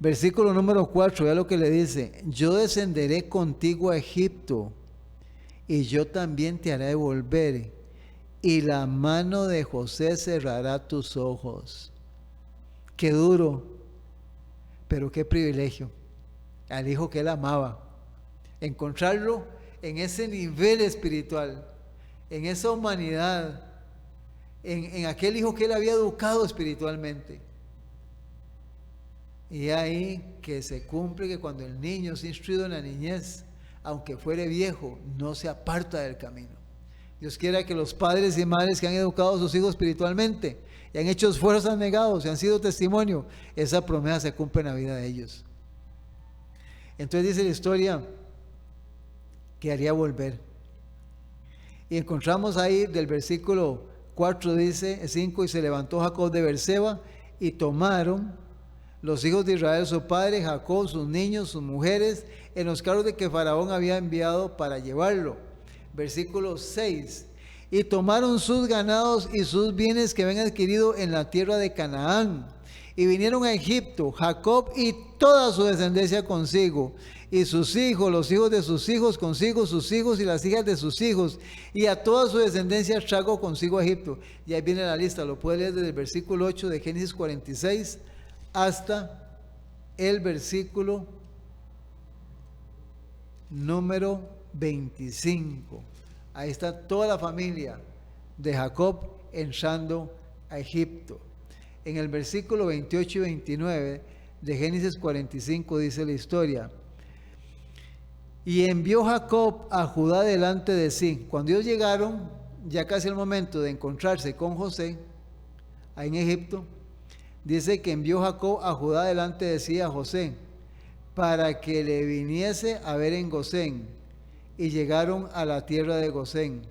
Versículo número 4, vea lo que le dice: yo descenderé contigo a Egipto, y yo también te haré volver, y la mano de José cerrará tus ojos. Qué duro, pero qué privilegio, al hijo que Él amaba, encontrarlo en ese nivel espiritual, en esa humanidad, en aquel hijo que Él había educado espiritualmente. Y ahí que se cumple que cuando el niño es instruido en la niñez, aunque fuere viejo, no se aparta del camino. Dios quiera que los padres y madres que han educado a sus hijos espiritualmente y han hecho esfuerzos abnegados y han sido testimonio, esa promesa se cumple en la vida de ellos. Entonces dice la historia que haría volver. Y encontramos ahí del versículo 4, dice 5: y se levantó Jacob de Beerseba y tomaron los hijos de Israel, su padre, Jacob, sus niños, sus mujeres, en los carros de que Faraón había enviado para llevarlo. Versículo 6. Y tomaron sus ganados y sus bienes que habían adquirido en la tierra de Canaán, Y vinieron a Egipto, Jacob y toda su descendencia consigo, y sus hijos, los hijos de sus hijos consigo, sus hijos y las hijas de sus hijos, y a toda su descendencia trajo consigo a Egipto. Y ahí viene la lista, lo puede leer desde el versículo 8 de Génesis 46 hasta el versículo número 25. Ahí está toda la familia de Jacob entrando a Egipto. En el versículo 28 y 29 de Génesis 45 dice la historia: y envió Jacob a Judá delante de sí. Cuando ellos llegaron, ya casi el momento de encontrarse con José, ahí en Egipto, dice que envió Jacob a Judá delante de sí a José, para que le viniese a ver en Gosén, y llegaron a la tierra de Gosén.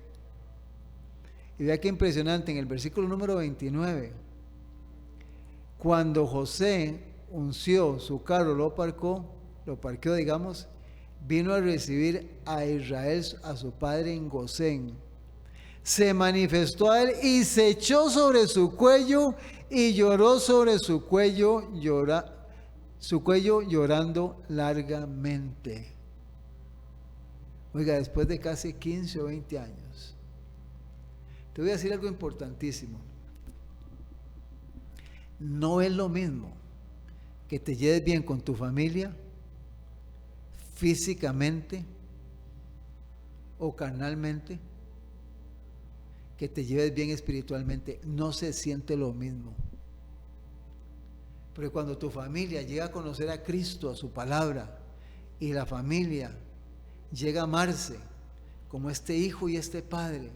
Y vea qué impresionante, en el versículo número 29, cuando José unció su carro, lo parqueó, digamos, vino a recibir a Israel, a su padre en Gosén. Se manifestó a él y se echó sobre su cuello y lloró sobre su cuello, llorando largamente. Oiga, después de casi 15 o 20 años. Te voy a decir algo importantísimo. No es lo mismo que te lleves bien con tu familia físicamente o carnalmente, que te lleves bien espiritualmente. No se siente lo mismo. Pero cuando tu familia llega a conocer a Cristo, a su palabra, y la familia llega a amarse como este hijo y este padre,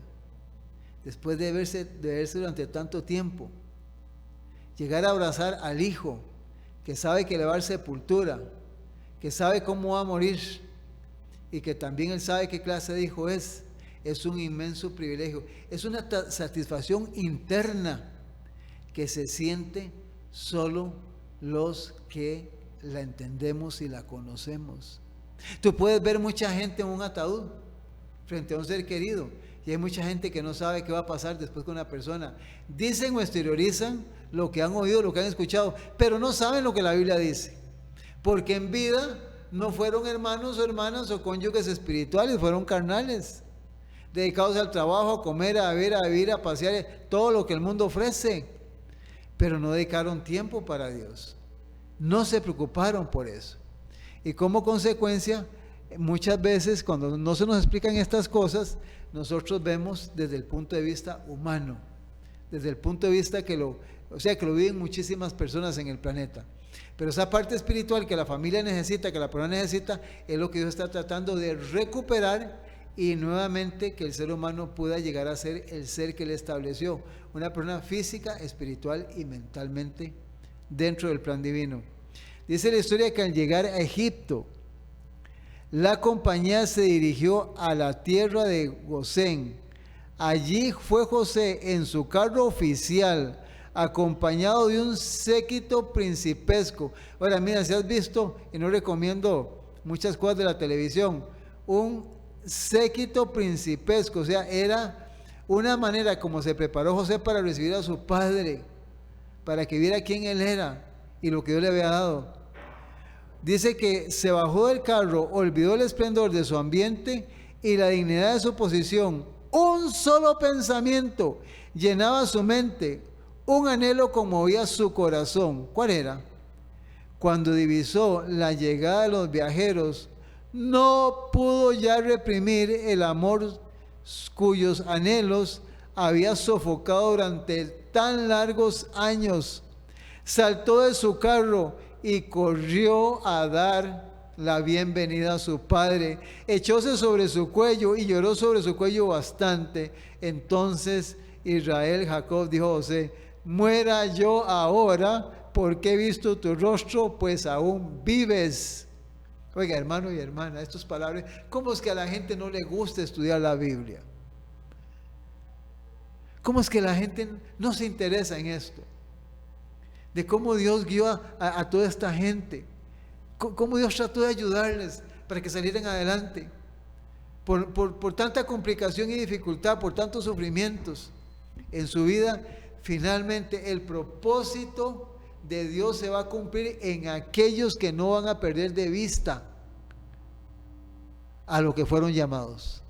después de verse durante tanto tiempo, llegar a abrazar al hijo que sabe que le va a dar sepultura, que sabe cómo va a morir y que también él sabe qué clase de hijo es un inmenso privilegio. Es una satisfacción interna que se siente solo los que la entendemos y la conocemos. Tú puedes ver mucha gente en un ataúd frente a un ser querido, y hay mucha gente que no sabe qué va a pasar después con una persona. Dicen o exteriorizan lo que han oído, lo que han escuchado, pero no saben lo que la Biblia dice, porque en vida no fueron hermanos o hermanas o cónyuges espirituales, fueron carnales, dedicados al trabajo, a comer, a beber, a vivir, a pasear, todo lo que el mundo ofrece, pero no dedicaron tiempo para Dios, no se preocuparon por eso. Y como consecuencia, muchas veces cuando no se nos explican estas cosas, nosotros vemos desde el punto de vista humano, desde el punto de vista que lo viven muchísimas personas en el planeta. Pero esa parte espiritual que la familia necesita, que la persona necesita, es lo que Dios está tratando de recuperar, y nuevamente que el ser humano pueda llegar a ser el ser que Él estableció, una persona física, espiritual y mentalmente dentro del plan divino. Dice la historia que al llegar a Egipto, la compañía se dirigió a la tierra de Gosén. Allí fue José en su carro oficial, acompañado de un séquito principesco. Ahora, mira, si has visto, y no recomiendo muchas cosas de la televisión, un séquito principesco, o sea, era una manera como se preparó José para recibir a su padre, para que viera quién él era y lo que Dios le había dado. Dice que se bajó del carro, olvidó el esplendor de su ambiente y la dignidad de su posición. Un solo pensamiento llenaba su mente, un anhelo conmovía su corazón. ¿Cuál era? Cuando divisó la llegada de los viajeros, no pudo ya reprimir el amor cuyos anhelos había sofocado durante tan largos años. Saltó de su carro y corrió a dar la bienvenida a su padre. Echóse sobre su cuello y lloró sobre su cuello bastante. Entonces Jacob dijo a José: muera yo ahora, porque he visto tu rostro, pues aún vives. Oiga, hermano y hermana, estas palabras, ¿cómo es que a la gente no le gusta estudiar la Biblia? ¿Cómo es que la gente no se interesa en esto? De cómo Dios guió a toda esta gente, cómo Dios trató de ayudarles para que salieran adelante, por tanta complicación y dificultad, por tantos sufrimientos en su vida. Finalmente el propósito de Dios se va a cumplir en aquellos que no van a perder de vista a lo que fueron llamados.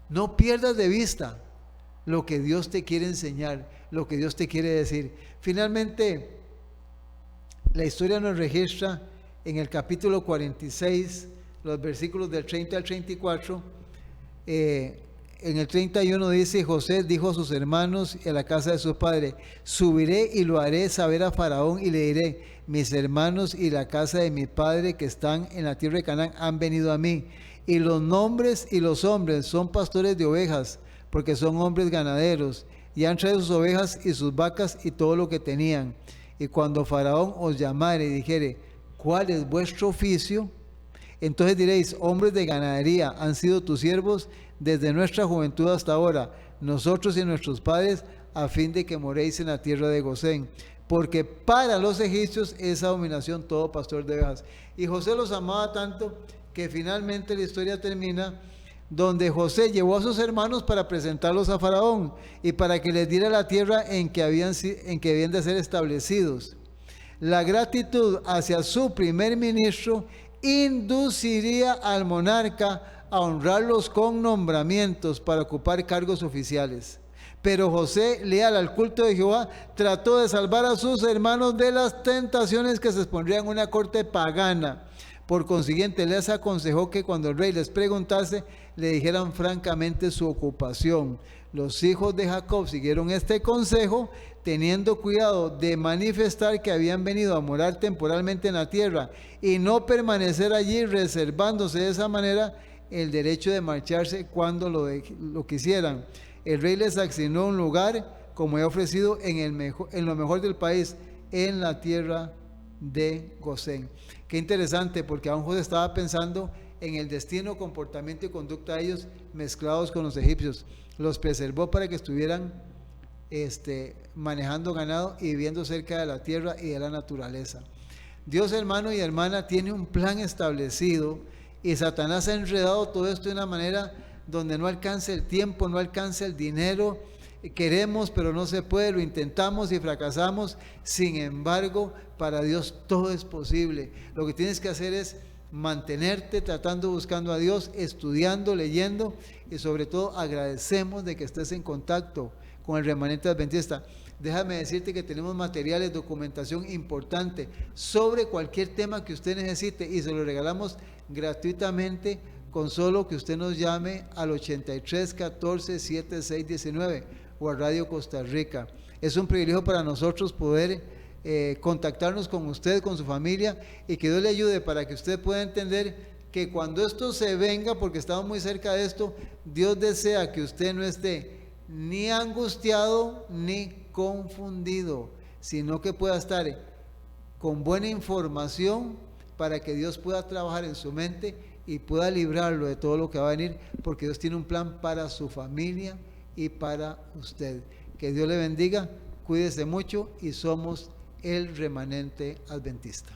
No pierdas de vista lo que Dios te quiere enseñar, lo que Dios te quiere decir. Finalmente, la historia nos registra en el capítulo 46, los versículos del 30 al 34. En el 31 dice: José dijo a sus hermanos y a la casa de su padre: subiré y lo haré saber a Faraón y le diré: mis hermanos y la casa de mi padre que están en la tierra de Canaán han venido a mí, y los nombres y los hombres son pastores de ovejas, porque son hombres ganaderos, y han traído sus ovejas y sus vacas y todo lo que tenían. Y cuando Faraón os llamare y dijere: ¿cuál es vuestro oficio? Entonces diréis: hombres de ganadería han sido tus siervos desde nuestra juventud hasta ahora, nosotros y nuestros padres, a fin de que moréis en la tierra de Gosén, porque para los egipcios es abominación todo pastor de ovejas. Y José los amaba tanto que finalmente la historia termina donde José llevó a sus hermanos para presentarlos a Faraón y para que les diera la tierra en que habían de ser establecidos. La gratitud hacia su primer ministro induciría al monarca a honrarlos con nombramientos para ocupar cargos oficiales. Pero José, leal al culto de Jehová, trató de salvar a sus hermanos de las tentaciones que se expondrían en una corte pagana. Por consiguiente, les aconsejó que cuando el rey les preguntase, le dijeran francamente su ocupación. Los hijos de Jacob siguieron este consejo, teniendo cuidado de manifestar que habían venido a morar temporalmente en la tierra y no permanecer allí, reservándose de esa manera el derecho de marcharse cuando lo quisieran. El rey les asignó un lugar, como he ofrecido, en lo mejor del país, en la tierra de Gosén. Qué interesante, porque aún José estaba pensando en el destino, comportamiento y conducta de ellos mezclados con los egipcios. Los preservó para que estuvieran manejando ganado y viviendo cerca de la tierra y de la naturaleza. Dios, hermano y hermana, tiene un plan establecido, y Satanás ha enredado todo esto de una manera donde no alcanza el tiempo, no alcanza el dinero. Queremos, pero no se puede, lo intentamos y fracasamos. Sin embargo, para Dios todo es posible. Lo que tienes que hacer es mantenerte tratando, buscando a Dios, estudiando, leyendo, y sobre todo agradecemos de que estés en contacto con el remanente adventista. Déjame decirte que tenemos materiales, documentación importante sobre cualquier tema que usted necesite, y se lo regalamos gratuitamente con solo que usted nos llame al 83 14 76 19 o a Radio Costa Rica. Es un privilegio para nosotros poder contactarnos con usted, con su familia, y que Dios le ayude para que usted pueda entender que cuando esto se venga, porque estamos muy cerca de esto, Dios desea que usted no esté ni angustiado ni confundido, sino que pueda estar con buena información para que Dios pueda trabajar en su mente y pueda librarlo de todo lo que va a venir, porque Dios tiene un plan para su familia y para usted. Que Dios le bendiga, cuídese mucho, y somos el remanente adventista.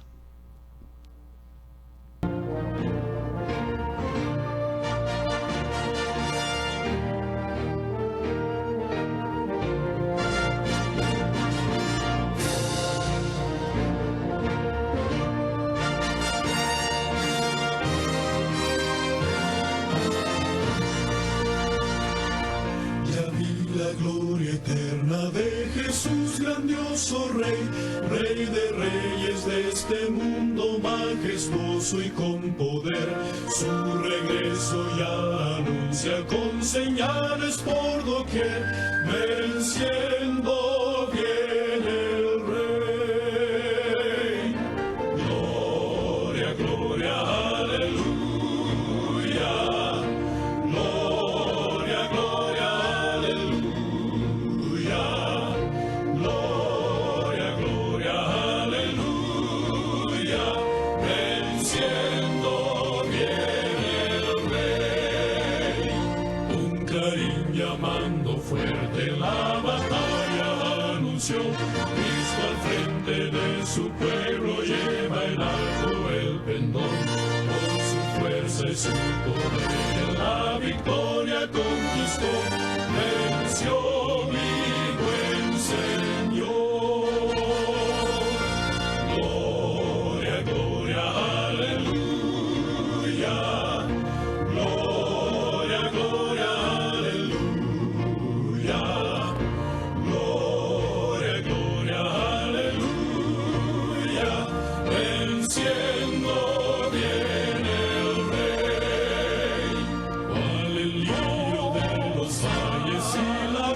Grandioso Rey, Rey de reyes de este mundo, majestuoso y con poder. Su regreso ya anuncia con señales por doquier, venciendo viene el Rey. Gloria, gloria, aleluya. Gloria, gloria, aleluya. Llamando fuerte la batalla anunció, Cristo al frente de su pueblo lleva en alto el pendón, con su fuerza y su poder la victoria conquistó, venció mi buen Señor. Gloria, gloria, aleluya. Gloria, gloria, aleluya. Venciendo viene el Rey. Cual el lirio de los valles y la